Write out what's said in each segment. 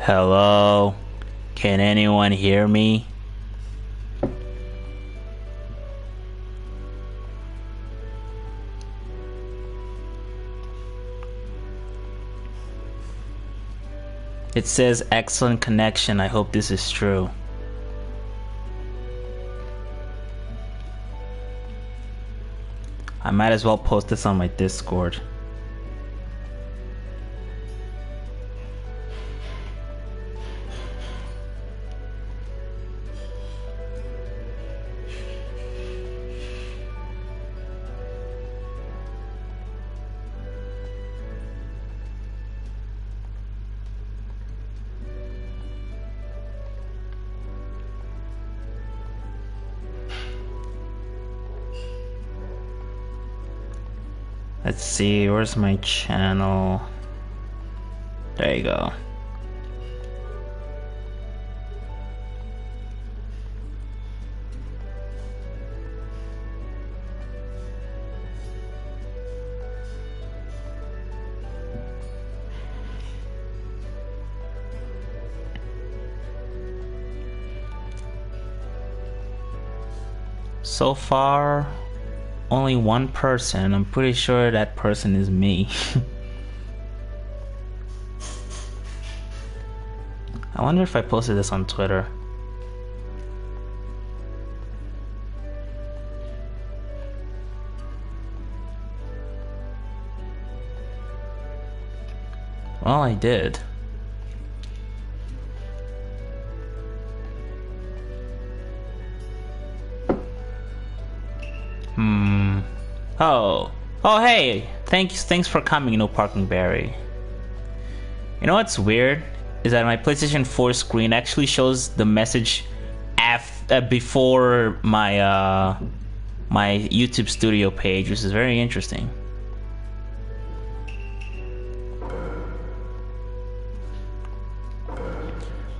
Hello? Can anyone hear me? It says excellent connection. I hope this is true. I might as well post this on my Discord. Let's see, where's my channel? There you go. So far, only one person. I'm pretty sure that person is me. I wonder if I posted this on Twitter. Well, I did. Oh, hey! Thanks for coming, No Parking Barry. You know what's weird? Is that my PlayStation 4 screen actually shows the message before my my YouTube Studio page, which is very interesting.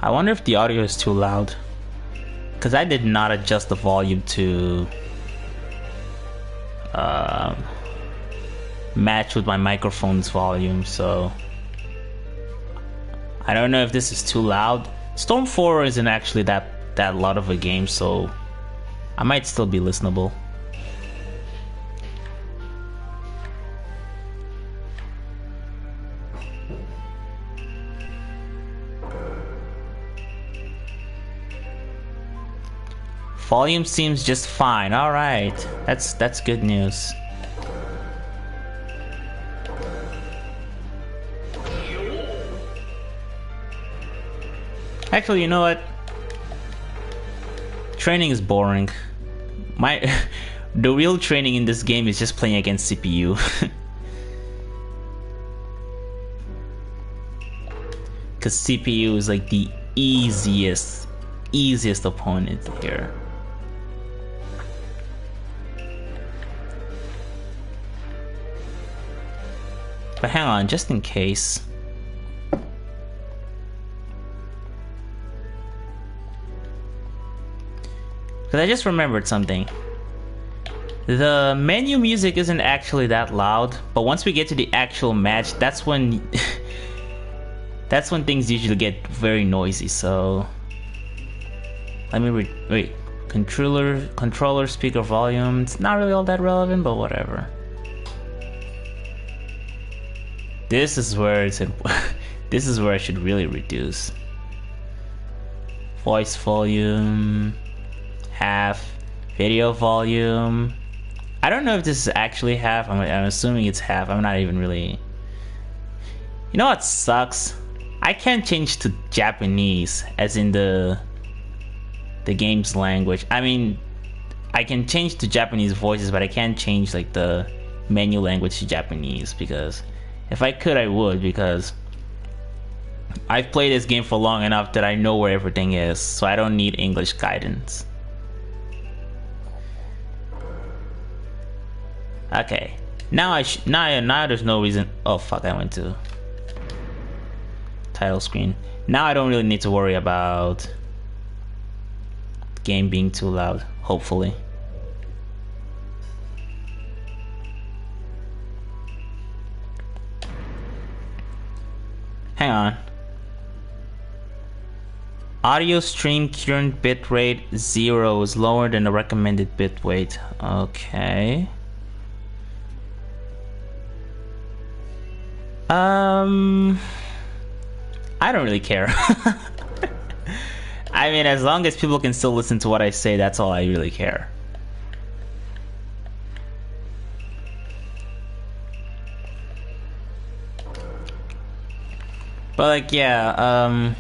I wonder if the audio is too loud, because I did not adjust the volume to match with my microphone's volume, so I don't know if this is too loud. Storm 4 isn't actually that lot of a game, so I might still be listenable. Volume seems just fine. All right, that's good news. Actually, you know what? Training is boring. The real training in this game is just playing against CPU. Cause CPU is like the easiest opponent here. But hang on, just in case. Because I just remembered something. The menu music isn't actually that loud, but once we get to the actual match, that's when that's when things usually get very noisy. So let me wait. Controller speaker volume. It's not really all that relevant, but whatever. This is where this is where I should really reduce. Voice volume. Half. Video volume. I don't know if this is actually half. I'm assuming it's half. I'm not even really. You know what sucks? I can't change to Japanese, as in the game's language. I mean, I can change to Japanese voices, but I can't change like the menu language to Japanese, because if I could, I would, because I've played this game for long enough that I know where everything is, so I don't need English guidance. Okay, now now there's no reason. Oh fuck! I went to title screen. Now I don't really need to worry about the game being too loud. Hopefully. Hang on. Audio stream current bitrate 0 is lower than the recommended bitrate. Okay. I don't really care. I mean, as long as people can still listen to what I say, that's all I really care. But like, yeah,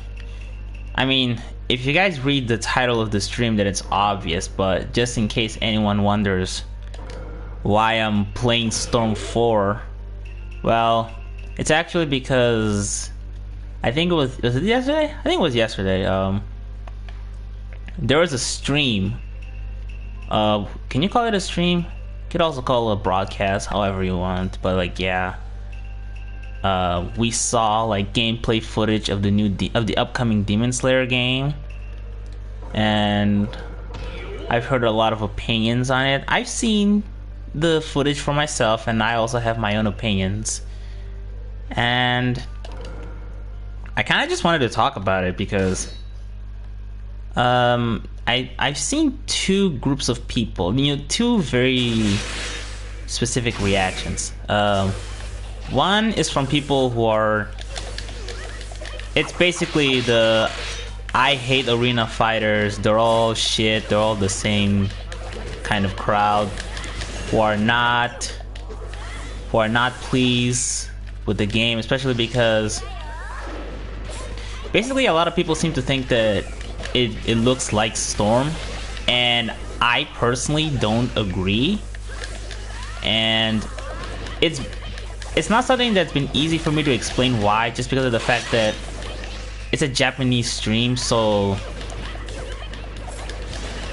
I mean, if you guys read the title of the stream, then it's obvious, but just in case anyone wonders why I'm playing Storm 4, well, it's actually because I think was it yesterday? I think it was yesterday. There was a stream. Can you call it a stream? You could also call it a broadcast, however you want, but like, yeah. We saw like gameplay footage of the upcoming Demon Slayer game, and I've heard a lot of opinions on it. I've seen the footage for myself, and I also have my own opinions. And I kind of just wanted to talk about it because I've seen two groups of people, two very specific reactions. One is from people who are... It's basically the I hate arena fighters, they're all shit, they're all the same kind of crowd, who are not pleased with the game, especially because basically a lot of people seem to think that it looks like Storm, and I personally don't agree. And it's not something that's been easy for me to explain why, just because of the fact that it's a Japanese stream, so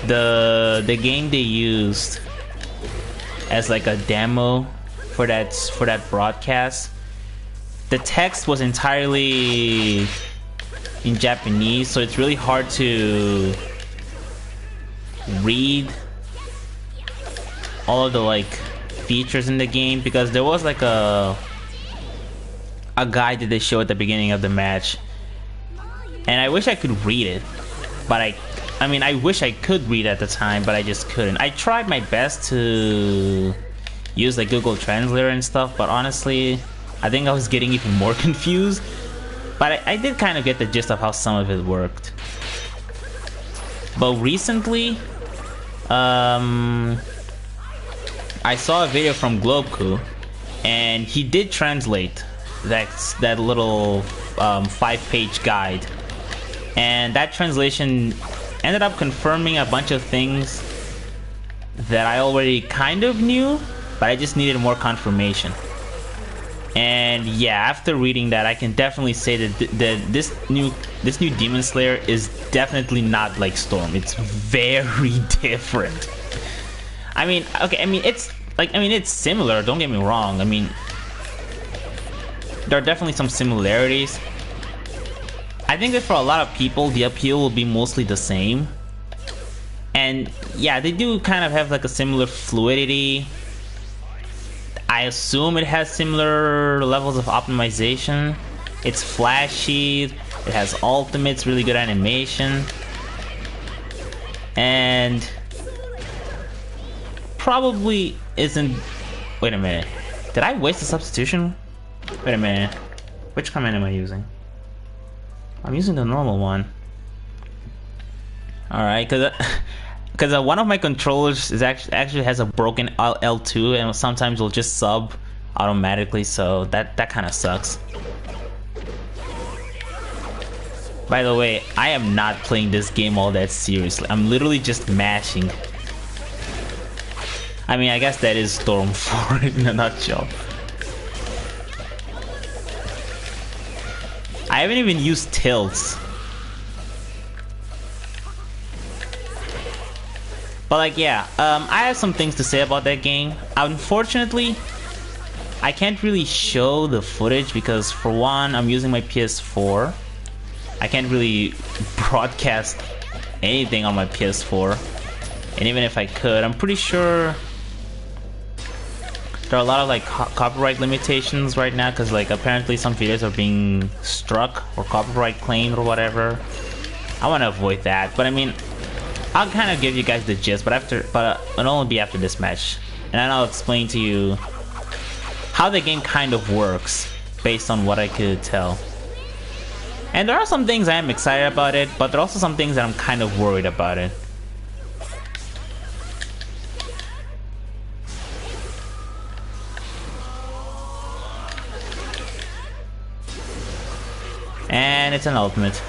the game they used as like a demo for that broadcast, the text was entirely in Japanese, so it's really hard to read all of the like features in the game, because there was like a guide that they show at the beginning of the match, and I wish I could read it, but I mean I wish I could read at the time, but I just couldn't. I tried my best to use like Google Translator and stuff, but honestly I think I was getting even more confused. But I did kind of get the gist of how some of it worked. But recently I saw a video from Globeku, and he did translate that little 5-page guide, and that translation ended up confirming a bunch of things that I already kind of knew, but I just needed more confirmation. And yeah, after reading that, I can definitely say that this new Demon Slayer is definitely not like Storm. It's very different. I mean, okay, it's similar, don't get me wrong. I mean, there are definitely some similarities. I think that for a lot of people, the appeal will be mostly the same. And yeah, they do kind of have like a similar fluidity. I assume it has similar levels of optimization. It's flashy, it has ultimates, really good animation. And probably isn't... Wait a minute. Did I waste a substitution? Wait a minute. Which command am I using? I'm using the normal one. Alright, because one of my controllers is actually has a broken L2, and sometimes will just sub automatically, so that kind of sucks. By the way, I am not playing this game all that seriously. I'm literally just mashing. I mean, I guess that is Storm 4 in a nutshell. I haven't even used tilts. But like, yeah, I have some things to say about that game. Unfortunately, I can't really show the footage because, for one, I'm using my PS4. I can't really broadcast anything on my PS4. And even if I could, I'm pretty sure there are a lot of like copyright limitations right now, because like apparently some videos are being struck or copyright claimed or whatever. I want to avoid that. But I mean, I'll kind of give you guys the gist, but it'll only be after this match, and then I'll explain to you how the game kind of works based on what I could tell. And there are some things I am excited about it, but there are also some things that I'm kind of worried about it. And it's an ultimate.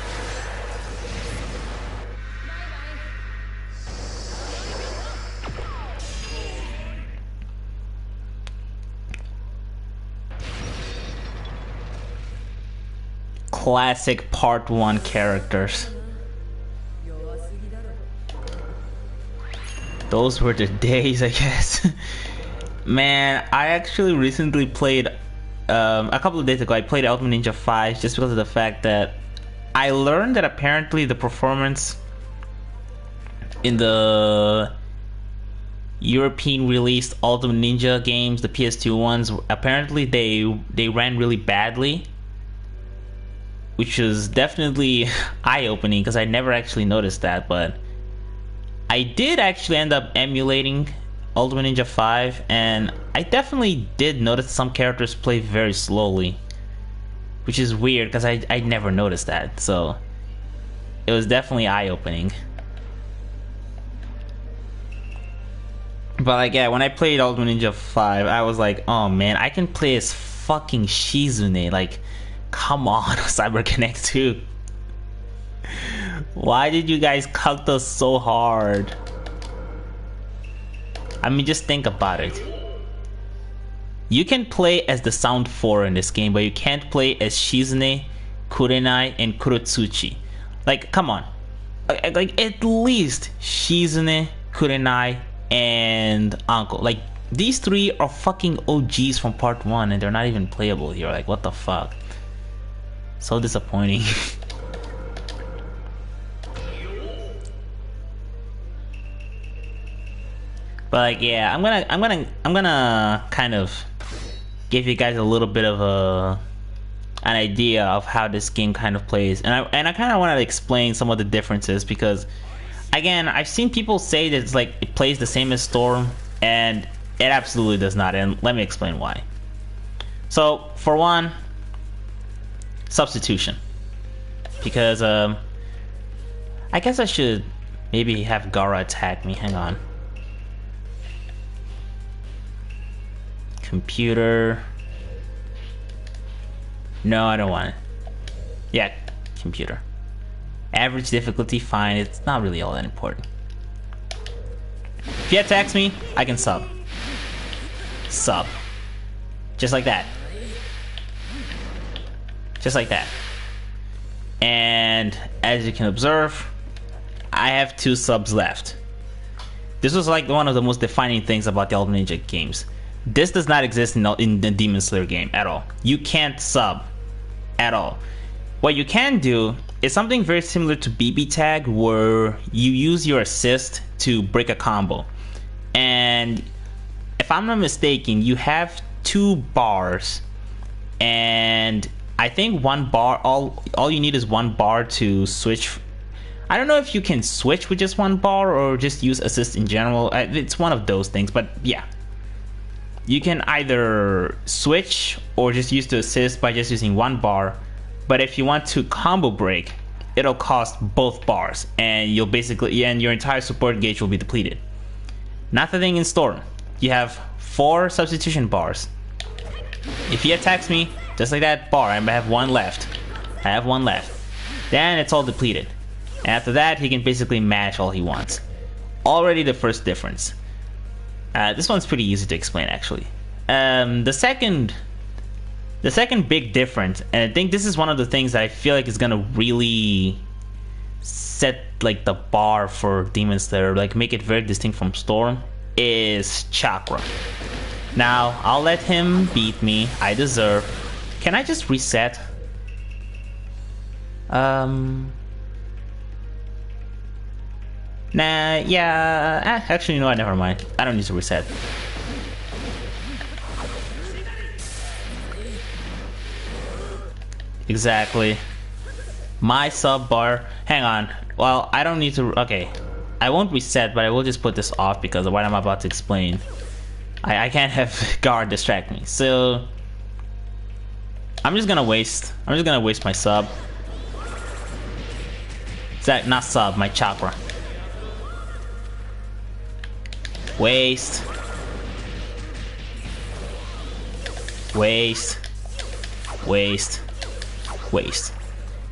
Classic part 1 characters. Those were the days, I guess. Man, I actually recently played a couple of days ago. I played Ultimate Ninja 5 just because of the fact that I learned that apparently the performance in the European released Ultimate Ninja games, the PS2 ones, apparently they ran really badly, which was definitely eye-opening because I never actually noticed that. But I did actually end up emulating Ultimate Ninja 5, and I definitely did notice some characters play very slowly, which is weird because I never noticed that. So it was definitely eye-opening. But like, yeah, when I played Ultimate Ninja 5, I was like, oh man, I can play as fucking Shizune. Like, come on, CyberConnect 2. Why did you guys cut us so hard? I mean, just think about it. You can play as the Sound 4 in this game, but you can't play as Shizune, Kurenai, and Kurotsuchi. Like, come on. Like, at least Shizune, Kurenai, and Anko. Like, these three are fucking OGs from part 1, and they're not even playable here. Like, what the fuck? So disappointing. But like, yeah, I'm gonna kind of give you guys a little bit of an idea of how this game kind of plays, and I kind of want to explain some of the differences, because again, I've seen people say that it's like it plays the same as Storm, and it absolutely does not, and let me explain why. So for one, substitution, because I guess I should maybe have Gara attack me. Hang on. Computer. No, I don't want it. Yeah, computer. Average difficulty, fine. It's not really all that important. If he attacks me, I can sub. Sub. Just like that. Just like that. And as you can observe, I have 2 subs left. This was like one of the most defining things about the Ultimate Ninja games. This does not exist in the Demon Slayer game at all. You can't sub at all. What you can do is something very similar to BB Tag, where you use your assist to break a combo. And if I'm not mistaken, you have 2 bars, and I think 1 bar, all you need is 1 bar to switch. I don't know if you can switch with just 1 bar or just use assist in general. It's one of those things, but yeah. You can either switch or just use the assist by just using 1 bar. But if you want to combo break, it'll cost both bars, and you'll basically, and your entire support gauge will be depleted. Not the thing in Storm. You have 4 substitution bars. If he attacks me, just like that bar, I have 1 left. I have 1 left. Then it's all depleted. And after that, he can basically mash all he wants. Already the first difference. This one's pretty easy to explain, actually. The second big difference, and I think this is one of the things that I feel like is gonna really set like the bar for Demon Slayer, like make it very distinct from Storm, is chakra. Now, I'll let him beat me. I deserve. Can I just reset? Nah, yeah, actually, you know what, never mind. I don't need to reset. Exactly. My sub bar. Hang on. Well, I don't need to. Okay. I won't reset, but I will just put this off because of what I'm about to explain. I can't have guard distract me. So I'm just gonna waste my sub. That not sub, my chakra. Waste. Waste. Waste. Waste.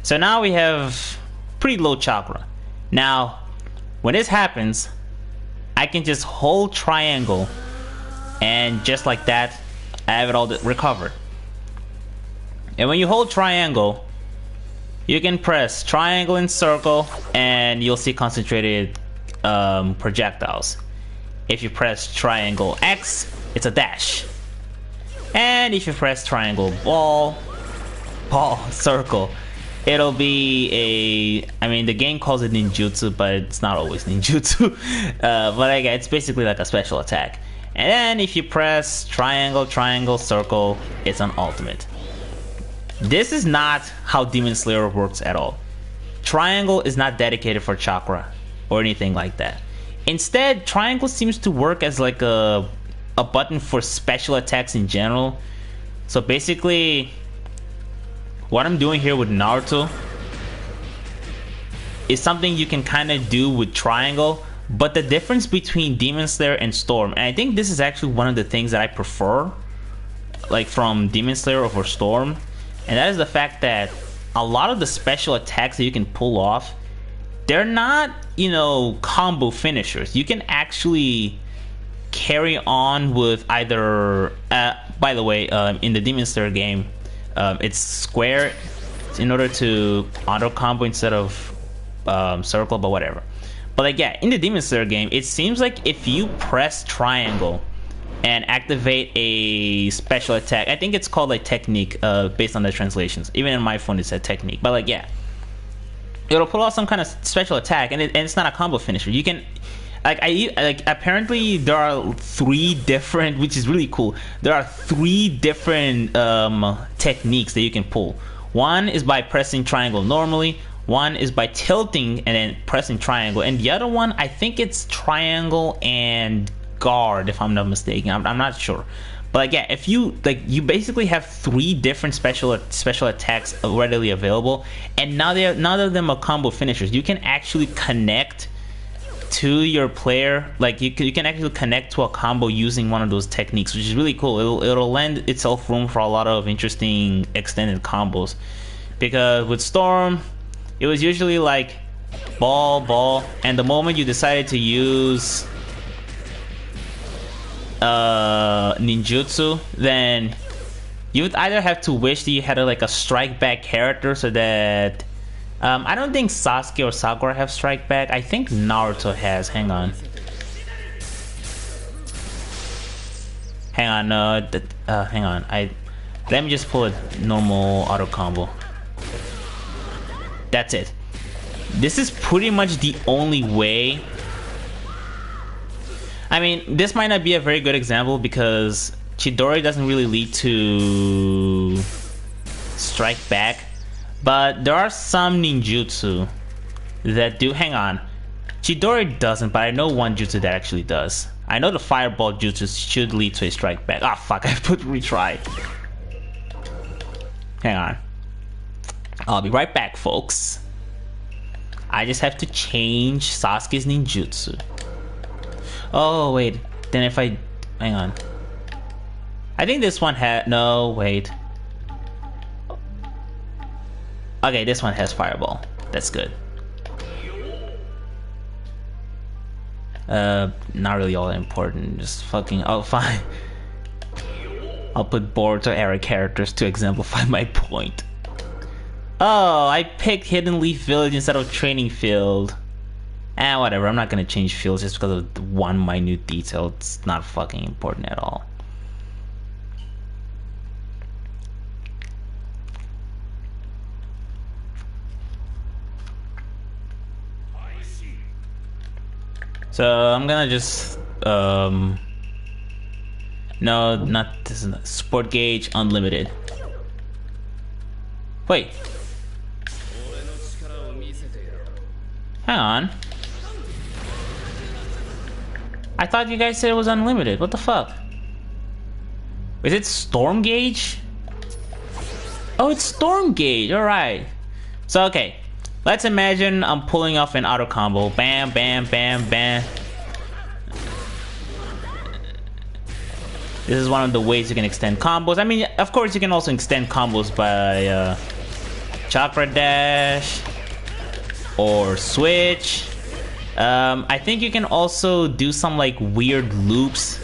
So now we have pretty low chakra. Now, when this happens, I can just hold triangle, and just like that, I have it all recovered. And when you hold triangle, you can press triangle and circle, and you'll see concentrated projectiles. If you press triangle X, it's a dash. And if you press triangle ball, circle, it'll be a, I mean, the game calls it ninjutsu, but it's not always ninjutsu. But again, it's basically like a special attack. And then if you press triangle, circle, it's an ultimate. This is not how Demon Slayer works at all. Triangle is not dedicated for chakra or anything like that. Instead, triangle seems to work as like a button for special attacks in general. So basically, what I'm doing here with Naruto is something you can kind of do with triangle, but the difference between Demon Slayer and Storm, and I think this is actually one of the things that I prefer, like from Demon Slayer over Storm, and that is the fact that a lot of the special attacks that you can pull off, they're not, you know, combo finishers. You can actually carry on with either, by the way, in the Demon Slayer game, it's square in order to auto combo instead of circle, but whatever. But like, yeah, in the Demon Slayer game, it seems like if you press triangle and activate a special attack, I think it's called like technique, based on the translations. Even in my phone it said technique, but like, yeah, it'll pull off some kind of special attack, and it's not a combo finisher. You can, like apparently there are 3 different, which is really cool. There are 3 different techniques that you can pull. One is by pressing triangle normally, one is by tilting and then pressing triangle, and the other one, I think it's triangle and guard, if I'm not mistaken. I'm not sure. But like, yeah, if you like, you basically have 3 different special attacks readily available, and now none of them are combo finishers. You can actually connect to your player, like you can actually connect to a combo using one of those techniques, which is really cool. It'll lend itself room for a lot of interesting extended combos, because with Storm it was usually like ball, and the moment you decided to use ninjutsu, then you would either have to wish that you had like a strike back character, so that I don't think Sasuke or Sakura have strike back. I think Naruto has. Hang on, hang on. Let me just pull a normal auto combo. That's it. This is pretty much the only way. I mean, this might not be a very good example because Chidori doesn't really lead to strike back, but there are some ninjutsu that do. Hang on, Chidori doesn't, but I know one jutsu that actually does. I know the fireball jutsu should lead to a strike back. Ah, fuck, I put retry. Hang on, I'll be right back, folks. I just have to change Sasuke's ninjutsu. Oh wait, then if I, hang on, I think this one had, no wait, okay, this one has fireball. That's good. Not really all that important. Just fucking, oh fine, I'll put Boruto era characters to exemplify my point. Oh, I picked Hidden Leaf Village instead of Training Field. Whatever, I'm not gonna change fields just because of the one minute detail. It's not fucking important at all. So I'm gonna just no, not this, is not Sport Gauge Unlimited. Wait, Hang on. I thought you guys said it was unlimited. What the fuck? Is it Storm Gauge? Oh, it's Storm Gauge. Alright. So, okay. Let's imagine I'm pulling off an auto combo. Bam, bam, bam, bam. This is one of the ways you can extend combos. I mean, of course, you can also extend combos by Chakra Dash or Switch. I think you can also do some like weird loops,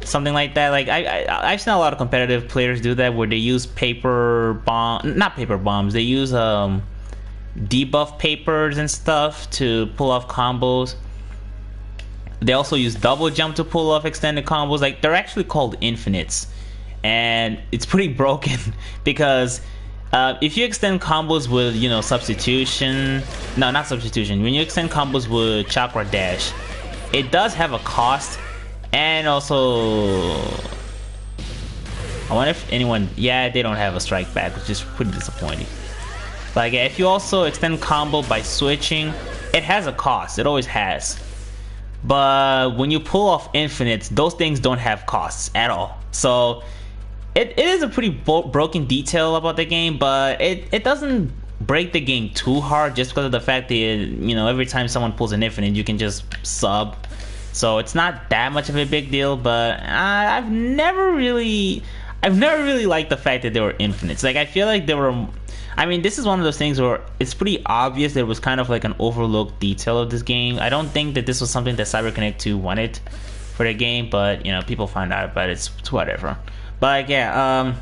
something like that. Like I've seen a lot of competitive players do that, where they use not paper bombs. They use debuff papers and stuff to pull off combos. They also use double jump to pull off extended combos. Like, they're actually called infinites, and it's pretty broken because if you extend combos with, you know, substitution, no, not substitution, when you extend combos with Chakra Dash, it does have a cost. And also, I wonder if anyone, yeah, they don't have a strike back, which is pretty disappointing. Like, if you also extend combo by switching, it has a cost. It always has. But when you pull off infinites, those things don't have costs at all. So it is a pretty broken detail about the game, but it doesn't break the game too hard, just because of the fact that, you know, every time someone pulls an infinite, you can just sub. So it's not that much of a big deal. But I've never really liked the fact that they were infinites. Like, I feel like they were, I mean, this is one of those things where it's pretty obvious that it was kind of like an overlooked detail of this game. I don't think that this was something that CyberConnect 2 wanted for the game, but, you know, people find out about it. It's whatever. But, like, yeah,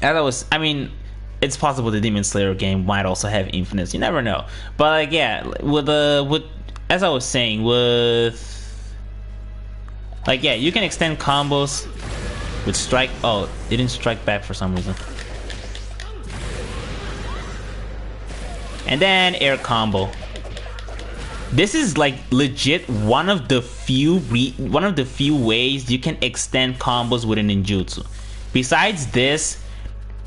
I mean, it's possible the Demon Slayer game might also have infinites. You never know. But, like, yeah, with as I was saying, like, yeah, you can extend combos with strike. Oh, it didn't strike back for some reason. And then air combo. This is like legit one of the few ways you can extend combos with a ninjutsu. Besides this,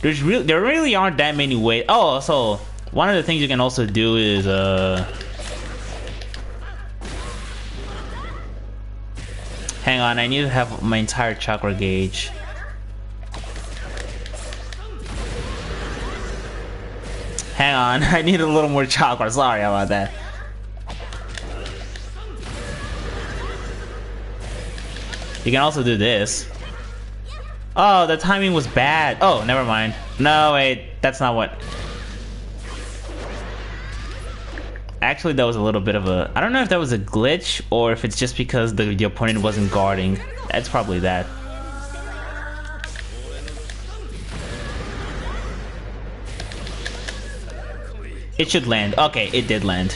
there really aren't that many ways. Oh, so one of the things you can also do is hang on, I need to have my entire chakra gauge. Hang on, I need a little more chakra. Sorry about that. You can also do this. Oh, the timing was bad. Oh, never mind. No, wait, that's not what. Actually, that was a little bit of a, I don't know if that was a glitch or if it's just because the opponent wasn't guarding. That's probably that. It should land. Okay, it did land.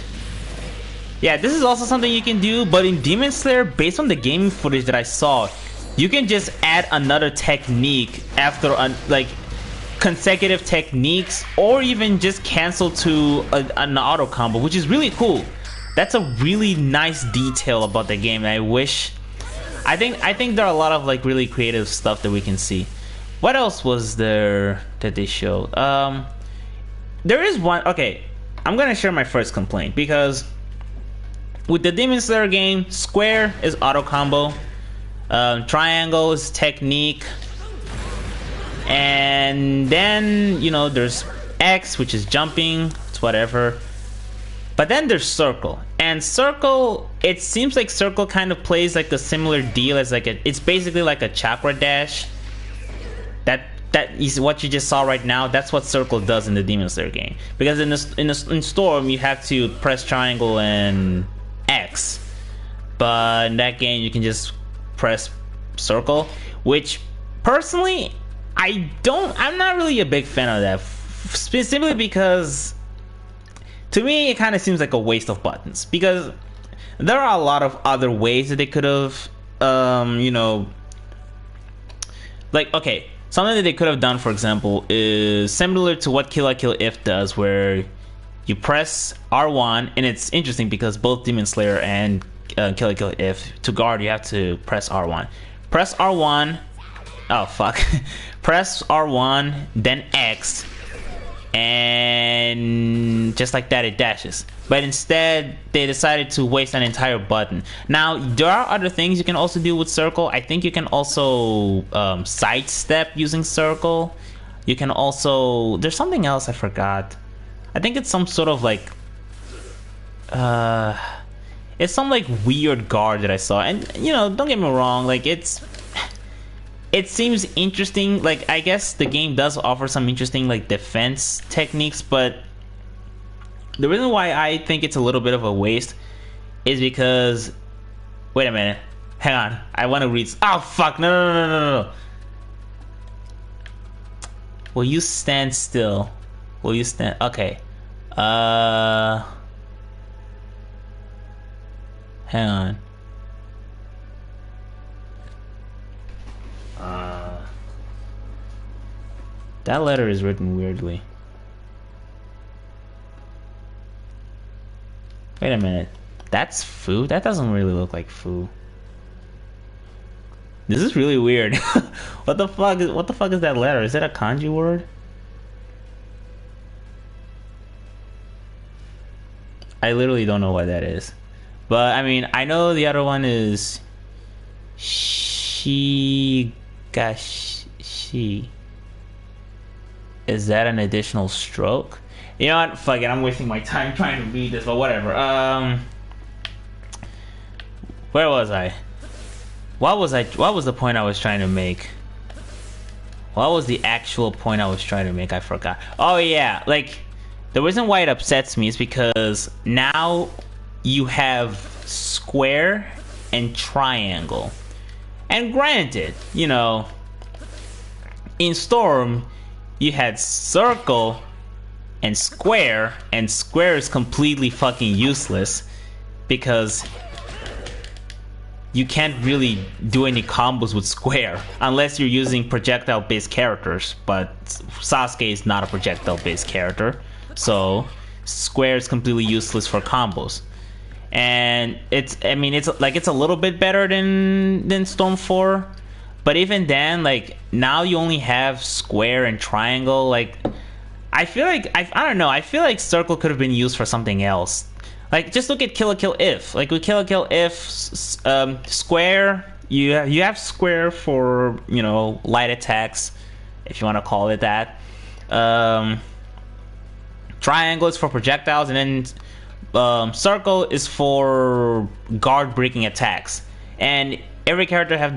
Yeah, this is also something you can do, but in Demon Slayer, based on the gaming footage that I saw, you can just add another technique after like consecutive techniques, or even just cancel to an auto combo, which is really cool. That's a really nice detail about the game. I think there are a lot of like really creative stuff that we can see. What else was there that they showed? There is one. Okay, I'm gonna share my first complaint, because with the Demon Slayer game, square is auto combo, triangle is technique, and then, you know, there's X, which is jumping. It's whatever. But then there's circle, and circle, it seems like circle kind of plays like a similar deal as like it's basically like a chakra dash. That is what you just saw right now. That's what circle does in the Demon Slayer game. Because in Storm, you have to press triangle and X, but in that game you can just press circle, which personally I'm not really a big fan of that, specifically because to me it kind of seems like a waste of buttons, because there are a lot of other ways that they could have you know, like, okay, something that they could have done, for example, is similar to what Kill la Kill If does, where you press R1, and it's interesting because both Demon Slayer and Kill la Kill If, to guard you have to press R1. Press R1, oh fuck, press R1, then X, and just like that it dashes. But instead they decided to waste an entire button. Now there are other things you can also do with circle. I think you can also sidestep using circle. You can also, there's something else I forgot. I think it's some sort of like it's some like weird guard that I saw. And you know, don't get me wrong, like it seems interesting. Like I guess the game does offer some interesting like defense techniques, but the reason why I think it's a little bit of a waste is because, wait a minute, hang on, I want to read. Oh fuck, no. Will you stand still? Will you stand? Okay. Hang on. That letter is written weirdly. Wait a minute. That's foo? That doesn't really look like foo. This is really weird. What the fuck is that letter? Is that a kanji word? I literally don't know what that is. But I mean, I know the other one is Shigashi. Is that an additional stroke? You know what? Fuck it. I'm wasting my time trying to read this, but whatever. Where was I? What was the point I was trying to make? What was the actual point I was trying to make? I forgot. Oh yeah, like the reason why it upsets me is because now you have square and triangle. And granted, you know, in Storm you had circle and square is completely fucking useless because you can't really do any combos with square unless you're using projectile based characters, but Sasuke is not a projectile based character, so square is completely useless for combos. And it's a little bit better than Storm 4, but even then, like, now you only have square and triangle. Like, I feel like I don't know, I feel like circle could have been used for something else. Like, just look at Kill la Kill If. Like, with Kill la Kill If, square, you have square for, you know, light attacks, if you want to call it that. Triangle is for projectiles, and then circle is for guard breaking attacks. And every character has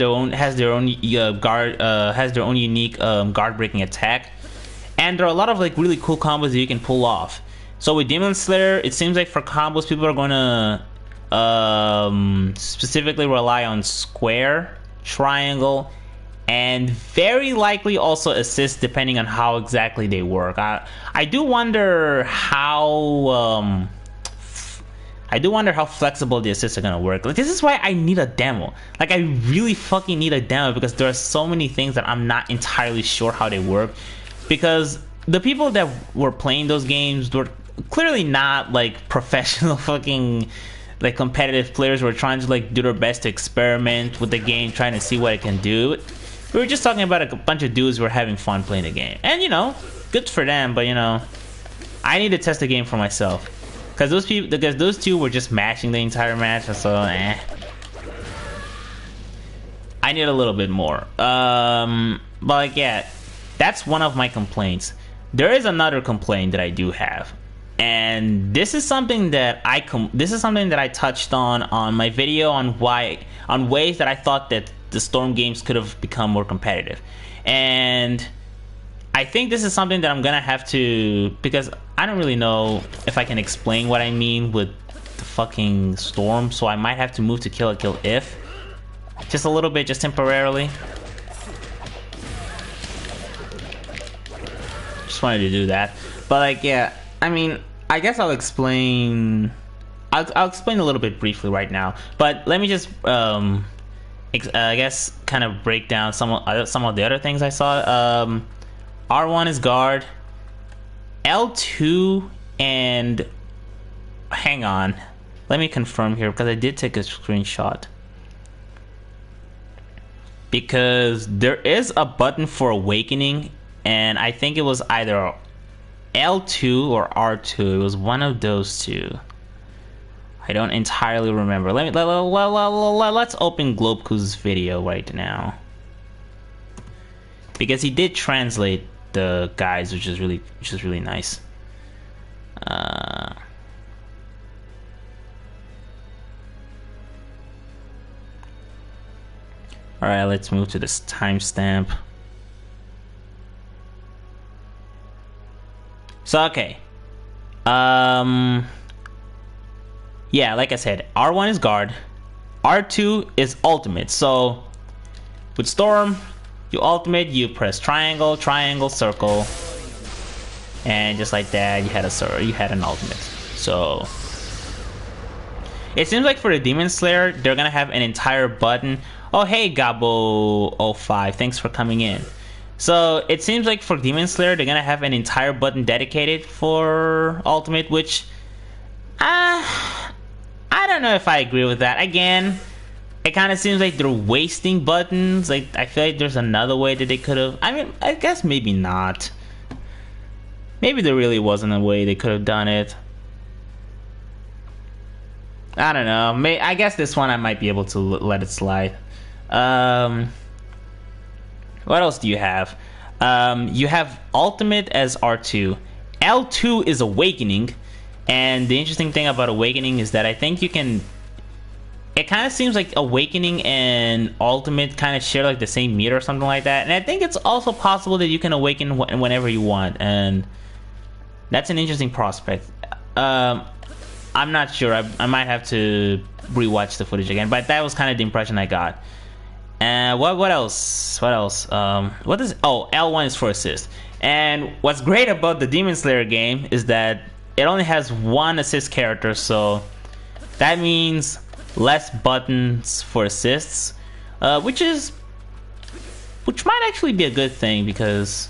their own unique guard breaking attack. And there are a lot of like really cool combos that you can pull off. So with Demon Slayer, it seems like for combos, people are going to specifically rely on square, triangle, and very likely also assist depending on how exactly they work. I do wonder how flexible the assists are going to work. Like, this is why I need a demo. Like, I really fucking need a demo because there are so many things that I'm not entirely sure how they work. Because the people that were playing those games were clearly not like professional fucking like competitive players who were trying to like do their best to experiment with the game, trying to see what it can do. We were just talking about a bunch of dudes who were having fun playing the game, and you know, good for them. But you know, I need to test the game for myself because those two were just mashing the entire match. So I need a little bit more. But like, yeah, that's one of my complaints. There is another complaint that I do have, and this is something that I touched on my video on ways that I thought that the Storm games could have become more competitive. And I think this is something that I'm gonna have to, because I don't really know if I can explain what I mean with the fucking Storm, so I might have to move to Kill la Kill If just a little bit, just temporarily. Just wanted to do that. But like, yeah, I mean, I guess I'll explain a little bit briefly right now, but let me just I guess kind of break down some of the other things I saw. R1 is guard, L2, and hang on, let me confirm here because I did take a screenshot, because there is a button for awakening, and I think it was either L2 or R2. It was one of those two. I don't entirely remember. Let's open Globku's video right now, because he did translate the guides, which is really nice. All right, let's move to this timestamp. So okay, yeah, like I said, R1 is guard, R2 is ultimate. So with Storm, you ultimate, you press triangle, triangle, circle, and just like that, you had an ultimate. So it seems like for the Demon Slayer, they're gonna have an entire button. Oh hey, Gabo05, thanks for coming in. So it seems like for Demon Slayer, they're gonna have an entire button dedicated for ultimate, which I don't know if I agree with that. Again, it kind of seems like they're wasting buttons. Like, I feel like there's another way that they could have. I mean, I guess maybe not. Maybe there really wasn't a way they could have done it. I don't know. I guess this one I might be able to let it slide. What else do you have? You have Ultimate as R2. L2 is Awakening. And the interesting thing about Awakening is that I think you can... It kind of seems like Awakening and Ultimate kind of share like the same meter or something like that. And I think it's also possible that you can awaken whenever you want. And that's an interesting prospect. I'm not sure. I might have to rewatch the footage again. But that was kind of the impression I got. And what else? What else? What is... Oh, L1 is for assist. And what's great about the Demon Slayer game is that it only has one assist character, so that means less buttons for assists, which might actually be a good thing, because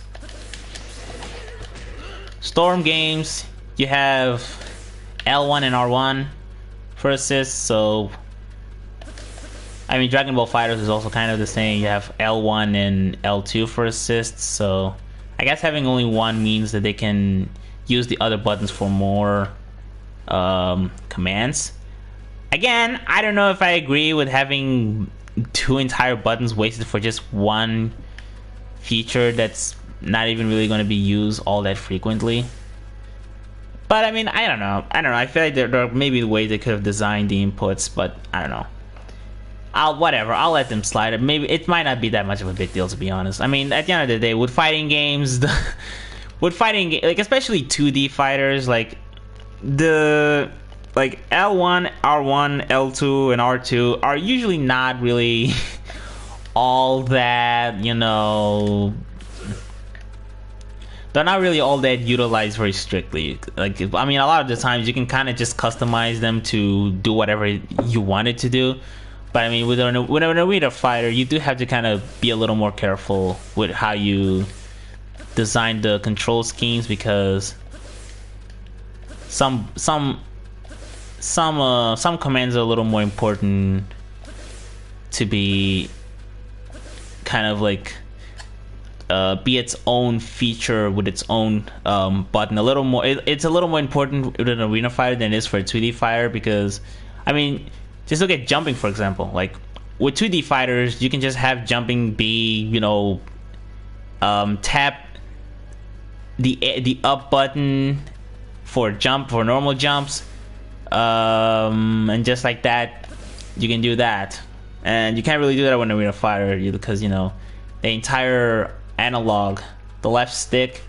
Storm games, you have L1 and R1 for assists. So I mean, Dragon Ball FighterZ is also kind of the same. You have L1 and L2 for assists, so I guess having only one means that they can use the other buttons for more commands. Again, I don't know if I agree with having two entire buttons wasted for just one feature that's not even really going to be used all that frequently. But I mean, I don't know. I feel like there are maybe ways they could have designed the inputs, but I don't know. Whatever. I'll let them slide. Maybe it might not be that much of a big deal, to be honest. I mean, at the end of the day, with fighting games, like especially 2D fighters, like L1, R1, L2, and R2 are usually not really all that, they're not really all that utilized very strictly. Like, I mean, a lot of the times you can kind of just customize them to do whatever you want it to do. But I mean, with an arena fighter, you do have to kind of be a little more careful with how you design the control schemes, because some commands are a little more important to be kind of like be its own feature with its own button. It's a little more important with an arena fighter than it is for a 2D fighter, because I mean, just look at jumping, for example. Like with 2D fighters, you can just have jumping be, tap the up button for normal jumps, and just like that, you can do that. And you can't really do that when arena fighter, because the entire analog, the left stick,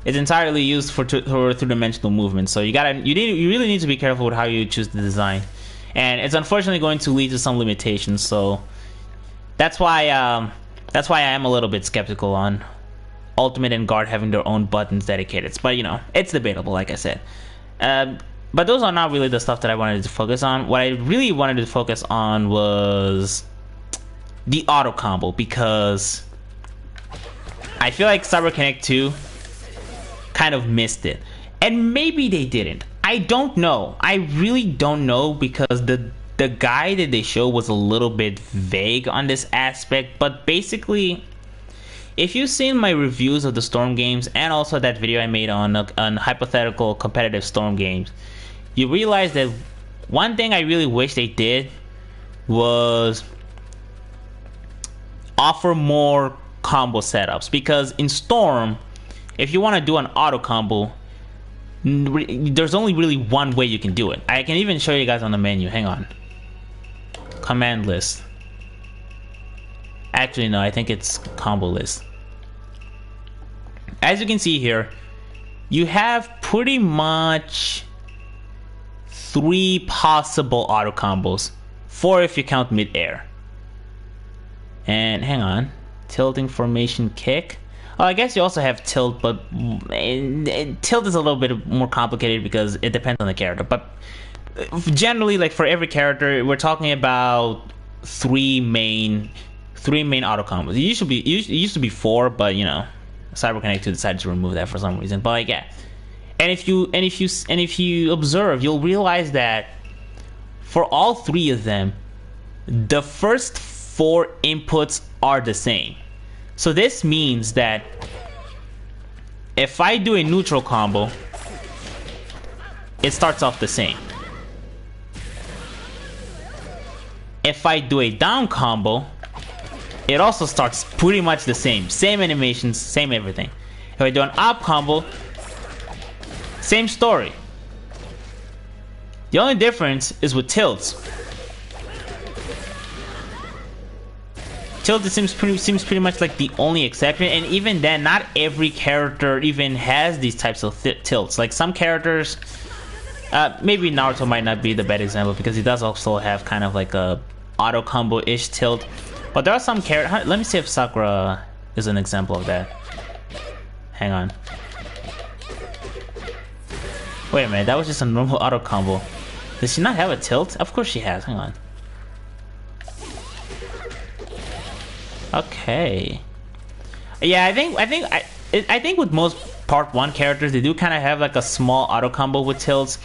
is entirely used for two-dimensional movement. So you really need to be careful with how you choose the design, and it's unfortunately going to lead to some limitations. So that's why I am a little bit skeptical on Ultimate and Guard having their own buttons dedicated. But it's debatable, like I said. But those are not really the stuff that I wanted to focus on. What I really wanted to focus on was the auto combo, because I feel like Cyber Connect 2 kind of missed it, and maybe they didn't. I don't know. I really don't know, because the guide that they showed was a little bit vague on this aspect. But basically, if you've seen my reviews of the Storm games and also that video I made on hypothetical competitive Storm games, you realize that one thing I really wish they did was offer more combo setups. Because in Storm, if you want to do an auto combo, there's only really one way you can do it. I can even show you guys on the menu. Hang on. Command list. Actually, no, I think it's combo list. As you can see here, you have pretty much 3 possible auto combos. 4 if you count mid-air. And hang on. Tilting formation kick. Oh, I guess you also have tilt, but tilt is a little bit more complicated because it depends on the character. But generally, like for every character, we're talking about 3 main auto combos. It used to be 4, but you know, CyberConnect 2 decided to remove that for some reason. But like, yeah. And if you observe, you'll realize that for all 3 of them, the first 4 inputs are the same. So this means that if I do a neutral combo, it starts off the same. If I do a down combo, it also starts pretty much the same. Same animations, same everything. If I do an up combo, same story. The only difference is with tilts. Tilt seems pretty much like the only exception, and even then, not every character even has these types of tilts. Like some characters, maybe Naruto might not be the bad example because he does also have kind of like a auto combo-ish tilt. But there are some characters. Let me see if Sakura is an example of that. Hang on. Wait a minute, that was just a normal auto combo. Does she not have a tilt? Of course she has. Hang on. Okay. Yeah, I think with most Part 1 characters, they do kind of have like a small auto combo with tilts.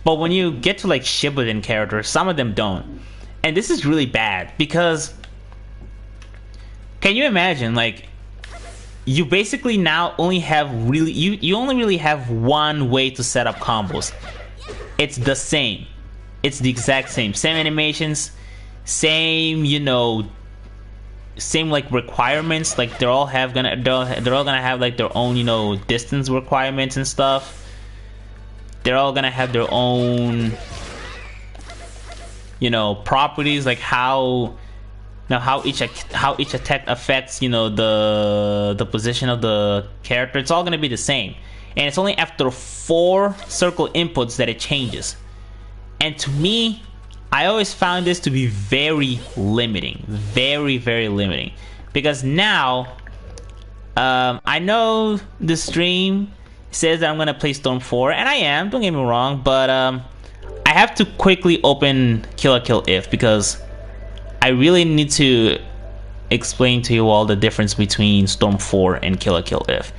But when you get to like Shippuden characters, some of them don't. And this is really bad because can you imagine, like, you basically now only have you only really have one way to set up combos. It's the same. It's the exact same. Same animations, same, you know, same like requirements. Like they're all gonna have like their own, you know, distance requirements and stuff. They're all gonna have their own, you know, properties, like how each attack affects, you know, the position of the character. It's all gonna be the same, and it's only after 4 circle inputs that it changes. And to me, I always found this to be very limiting, very, very limiting, because now I know the stream says that I'm gonna play Storm 4, and I am, don't get me wrong, but I have to quickly open Kill la Kill If because I really need to explain to you all the difference between Storm 4 and Kill la Kill If.